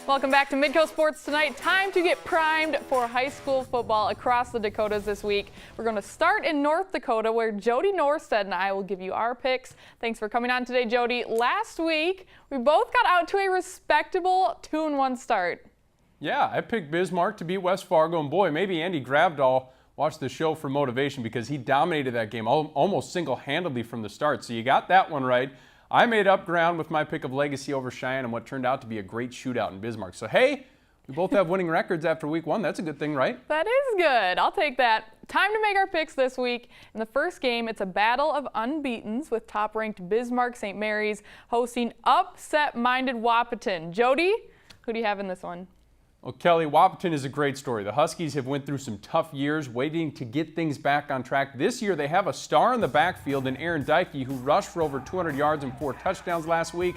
Welcome back to Midco Sports Tonight. Time to get primed for high school football across the Dakotas this week. We're going to start in North Dakota, where Jody Norstedt and I will give you our picks. Thanks for coming on today, Jody. Last week, we both got out to a respectable 2-1 start. Yeah, I picked Bismarck to beat West Fargo, and boy, maybe Andy Gravdahl watched the show for motivation because he dominated that game almost single-handedly from the start. So you got that one right. I made up ground with my pick of Legacy over Cheyenne and what turned out to be a great shootout in Bismarck. So, hey, we both have winning records after week one. That's a good thing, right? That is good. I'll take that. Time to make our picks this week. In the first game, it's a battle of unbeatens with top-ranked Bismarck St. Mary's hosting upset-minded Wahpeton. Jody, who do you have in this one? Well, Kelly, Wahpeton is a great story. The Huskies have went through some tough years waiting to get things back on track. This year they have a star in the backfield in Aaron Dykey, who rushed for over 200 yards and 4 touchdowns last week.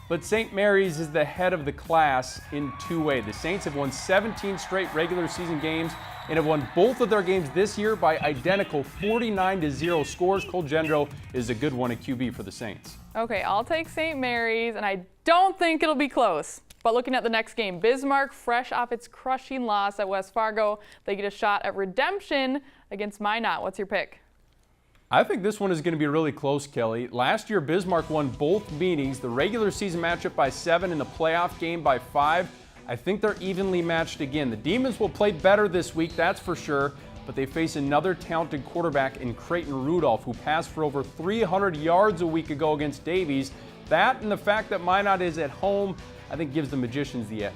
But St. Mary's is the head of the class in two-way. The Saints have won 17 straight regular season games and have won both of their games this year by identical 49-0 scores. Cole Gendro is a good one at QB for the Saints. Okay, I'll take St. Mary's, and I don't think it'll be close. But looking at the next game, Bismarck, fresh off its crushing loss at West Fargo, they get a shot at redemption against Minot. What's your pick? I think this one is going to be really close, Kelly. Last year, Bismarck won both meetings, the regular season matchup by 7 and the playoff game by 5. I think they're evenly matched again. The Demons will play better this week, that's for sure, but they face another talented quarterback in Creighton Rudolph, who passed for over 300 yards a week ago against Davies. That and the fact that Minot is at home, I think gives the Magicians the edge.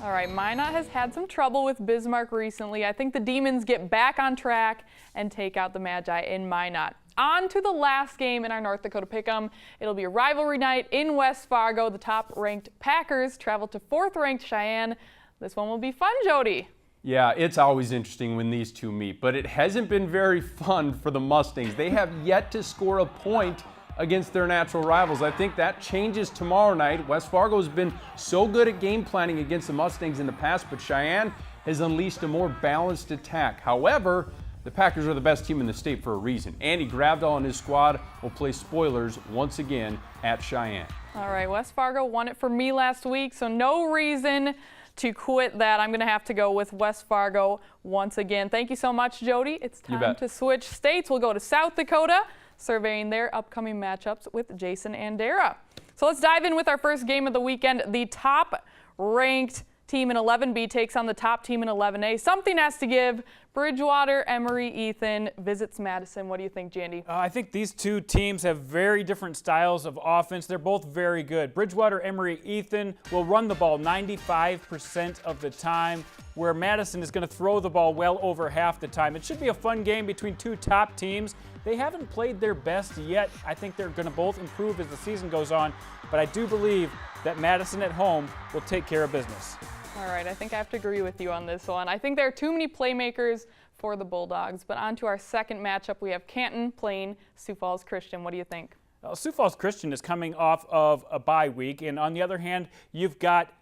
All right, Minot has had some trouble with Bismarck recently. I think the Demons get back on track and take out the Magi in Minot. On to the last game in our North Dakota Pick'em. It'll be a rivalry night in West Fargo. The top-ranked Packers travel to 4th-ranked Cheyenne. This one will be fun, Jody. Yeah, it's always interesting when these two meet, but it hasn't been very fun for the Mustangs. They have yet to score a point against their natural rivals. I think that changes tomorrow night. West Fargo has been so good at game planning against the Mustangs in the past, but Cheyenne has unleashed a more balanced attack. However, the Packers are the best team in the state for a reason. Andy Gravdahl and his squad will play spoilers once again at Cheyenne. All right, West Fargo won it for me last week, so no reason to quit that. I'm going to have to go with West Fargo once again. Thank you so much, Jody. It's time to switch states. We'll go to South Dakota, surveying their upcoming matchups with Jason Andera. So let's dive in with our first game of the weekend. The top-ranked team in 11B takes on the top team in 11A. Something has to give. Bridgewater, Emory, Ethan visits Madison. What do you think, Jandy? I think these two teams have very different styles of offense. They're both very good. Bridgewater, Emory, Ethan will run the ball 95% of the time, where Madison is going to throw the ball well over half the time. It should be a fun game between two top teams. They haven't played their best yet. I think they're going to both improve as the season goes on, but I do believe that Madison at home will take care of business. All right, I think I have to agree with you on this one. I think there are too many playmakers for the Bulldogs. But on to our second matchup, we have Canton playing Sioux Falls Christian. What do you think? Sioux Falls Christian is coming off of a bye week, and on the other hand, you've got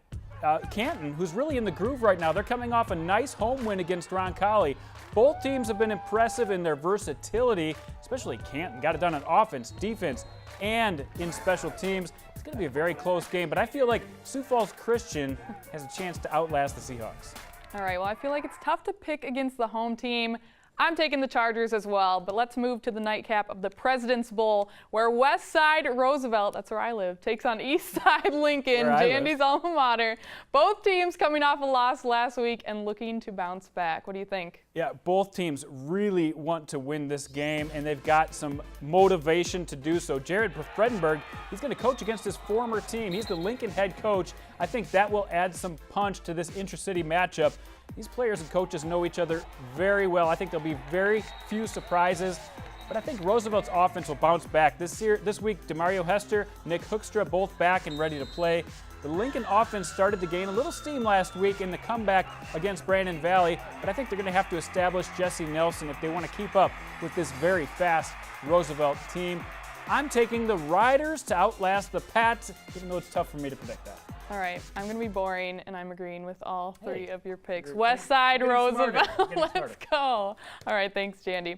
Canton, who's really in the groove right now. They're coming off a nice home win against Roncalli. Both teams have been impressive in their versatility, especially Canton. Got it done on offense, defense, and in special teams. It's going to be a very close game, but I feel like Sioux Falls Christian has a chance to outlast the Seahawks. All right, well, I feel like it's tough to pick against the home team. I'm taking the Chargers as well, but let's move to the nightcap of the President's Bowl, where West Side Roosevelt, that's where I live, takes on East Side Lincoln, Jandy's alma mater. Both teams coming off a loss last week and looking to bounce back. What do you think? Yeah, both teams really want to win this game, and they've got some motivation to do so. Jared Fredenberg, he's going to coach against his former team. He's the Lincoln head coach. I think that will add some punch to this intra-city matchup. These players and coaches know each other very well. I think there'll be very few surprises, but I think Roosevelt's offense will bounce back. This week, DeMario Hester, Nick Hoekstra, both back and ready to play. The Lincoln offense started to gain a little steam last week in the comeback against Brandon Valley, but I think they're going to have to establish Jesse Nelson if they want to keep up with this very fast Roosevelt team. I'm taking the Riders to outlast the Pats, even though it's tough for me to predict that. All right, I'm going to be boring, and I'm agreeing with all three of your picks. West Side, Roosevelt, let's go. All right, thanks, Jandy.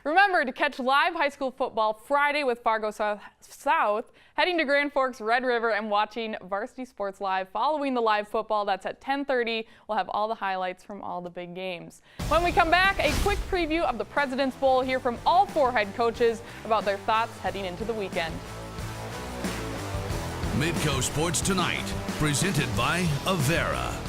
Remember to catch live high school football Friday with Fargo South, heading to Grand Forks Red River and watching Varsity Sports Live following the live football. That's at 10:30. We'll have all the highlights from all the big games. When we come back, a quick preview of the President's Bowl. Hear from all 4 head coaches about their thoughts heading into the weekend. Midco Sports Tonight, presented by Andera.